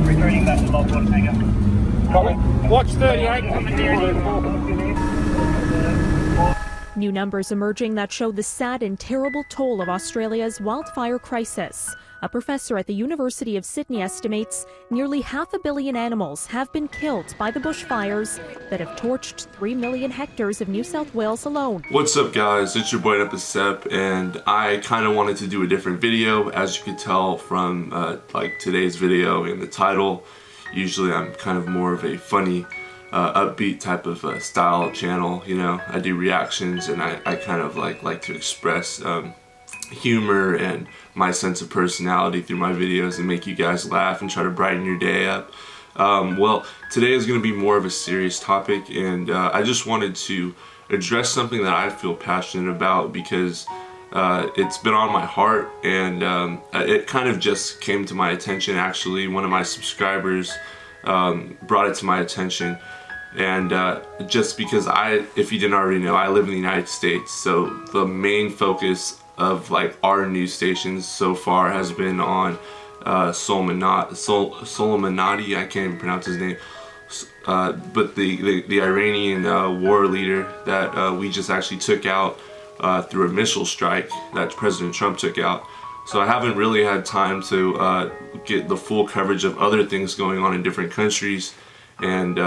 Returning back to Lockwood, Mega. Watch 38 coming near. New numbers emerging that show the sad and terrible toll of Australia's wildfire crisis. A professor at the University of Sydney estimates nearly 500 million animals have been killed by the bushfires that have torched 3 million hectares of New South Wales alone. What's up guys, it's your boy Epicep, and I kind of wanted to do a different video. As you could tell from like today's video in the title, usually I'm kind of more of a funny upbeat type of style channel. You know, I do reactions and I kind of like to express humor and my sense of personality through my videos and make you guys laugh and try to brighten your day up. Well, today is going to be more of a serious topic, and I just wanted to address something that I feel passionate about because it's been on my heart, and it kind of just came to my attention. Actually, one of my subscribers brought it to my attention, and just because if you didn't already know, I live in the United States, so the main focus of like our news stations so far has been on Soleimani, I can't even pronounce his name, but the Iranian war leader that we just actually took out through a missile strike that President Trump took out. So I haven't really had time to get the full coverage of other things going on in different countries, and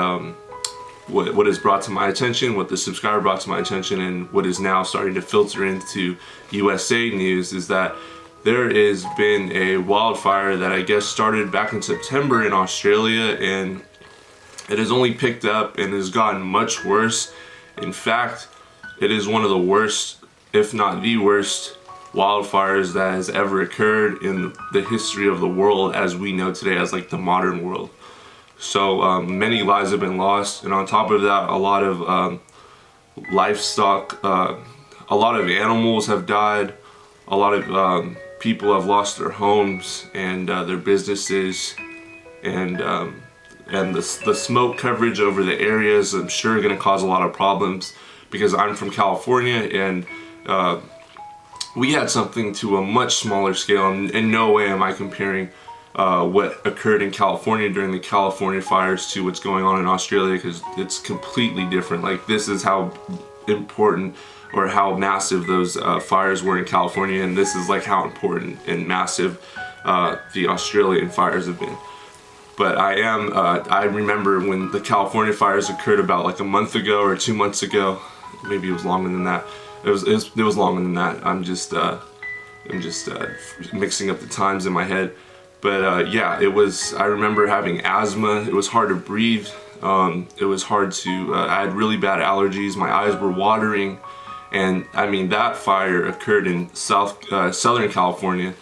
what is brought to my attention, what the subscriber brought to my attention, and what is now starting to filter into USA news is that there has been a wildfire that I guess started back in September in Australia, and it has only picked up and has gotten much worse. In fact, it is one of the worst, if not the worst, wildfires that has ever occurred in the history of the world as we know today, as like the modern world. So many lives have been lost, and on top of that, a lot of livestock, a lot of animals have died, a lot of people have lost their homes and their businesses, and the smoke coverage over the areas, I'm sure, going to cause a lot of problems because I'm from California, and we had something to a much smaller scale, and in no way am I comparing what occurred in California during the California fires to what's going on in Australia, because it's completely different. Like, this is how important or how massive those fires were in California, and this is like how important and massive the Australian fires have been. But I remember when the California fires occurred about like a month ago or 2 months ago. Maybe it was longer than that. It was longer than that. I'm just mixing up the times in my head. But yeah, I remember having asthma. It was hard to breathe. It was hard to, I had really bad allergies. My eyes were watering. And I mean, that fire occurred in Southern California,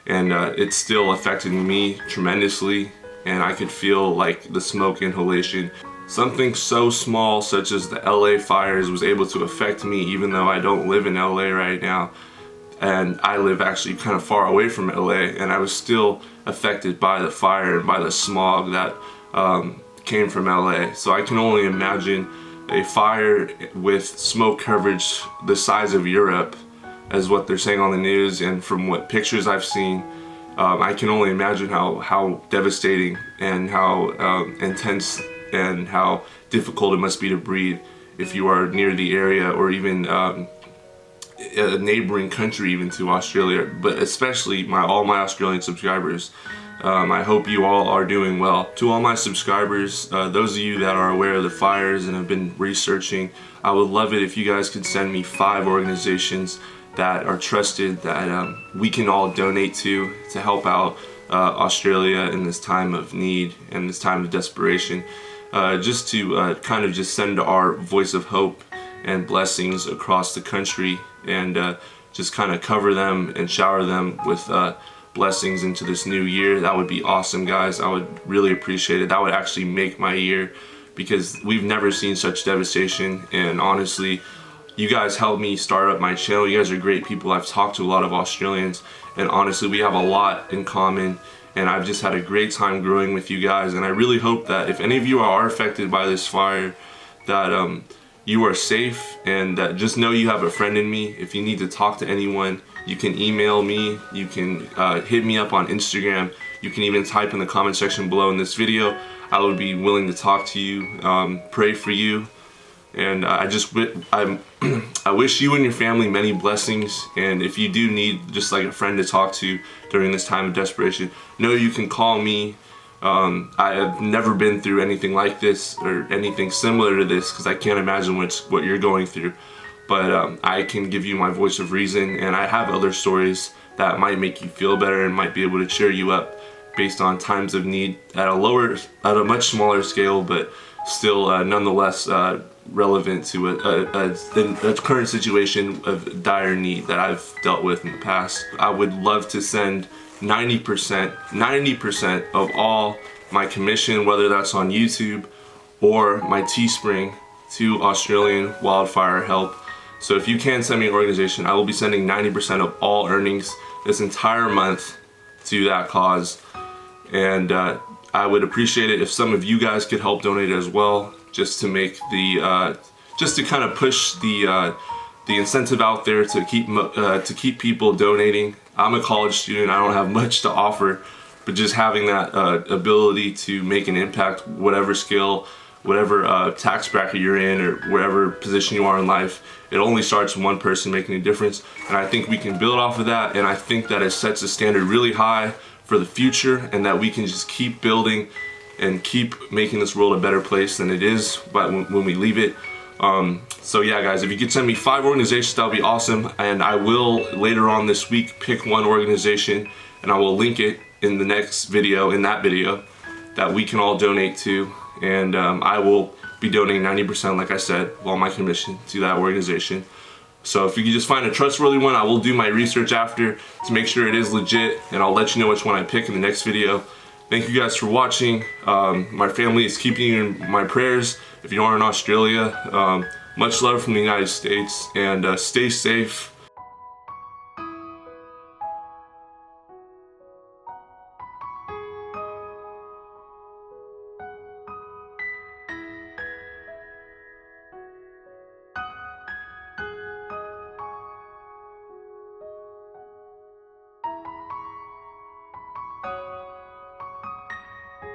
and it still affected me tremendously. And I could feel like the smoke inhalation. Something so small such as the LA fires was able to affect me, even though I don't live in LA right now. And I live actually kind of far away from LA, and I was still affected by the fire and by the smog that came from LA. So I can only imagine a fire with smoke coverage the size of Europe, as what they're saying on the news, and from what pictures I've seen, I can only imagine how devastating and how intense and how difficult it must be to breathe if you are near the area, or even a neighboring country even to Australia. But especially all my Australian subscribers, I hope you all are doing well. To all my subscribers, those of you that are aware of the fires and have been researching, I would love it if you guys could send me 5 organizations that are trusted, that we can all donate to help out Australia in this time of need and this time of desperation, just to kind of just send our voice of hope and blessings across the country, and just kind of cover them and shower them with blessings into this new year. That would be awesome, guys. I would really appreciate it. That would actually make my year, because we've never seen such devastation. And honestly, you guys helped me start up my channel. You guys are great people. I've talked to a lot of Australians, and honestly, we have a lot in common, and I've just had a great time growing with you guys. And I really hope that if any of you are affected by this fire, that you are safe, and just know you have a friend in me. If you need to talk to anyone, you can email me, you can hit me up on Instagram, you can even type in the comment section below in this video. I would be willing to talk to you, pray for you, and I wish you and your family many blessings. And if you do need just like a friend to talk to during this time of desperation, know you can call me. I have never been through anything like this or anything similar to this, because I can't imagine what you're going through. But I can give you my voice of reason, and I have other stories that might make you feel better and might be able to cheer you up based on times of need at a much smaller scale, but still nonetheless relevant to a current situation of dire need that I've dealt with in the past. I would love to send 90% of all my commission, whether that's on YouTube or my Teespring, to Australian wildfire help. So if you can send me an organization, I will be sending 90% of all earnings this entire month to that cause. And I would appreciate it if some of you guys could help donate as well, just to make just to kind of push the incentive out there to keep people donating. I'm a college student, I don't have much to offer, but just having that ability to make an impact, whatever scale, whatever tax bracket you're in, or wherever position you are in life, it only starts with one person making a difference. And I think we can build off of that, and I think that it sets a standard really high for the future, and that we can just keep building and keep making this world a better place than it is when we leave it. So yeah, guys, if you could send me 5 organizations, that would be awesome. And I will later on this week pick one organization, and I will link it in the next video, that we can all donate to. And I will be donating 90%, like I said, of all my commission to that organization. So if you can just find a trustworthy one, I will do my research after to make sure it is legit, and I'll let you know which one I pick in the next video. Thank you guys for watching. My family is keeping you in my prayers. If you are in Australia, much love from the United States, and stay safe.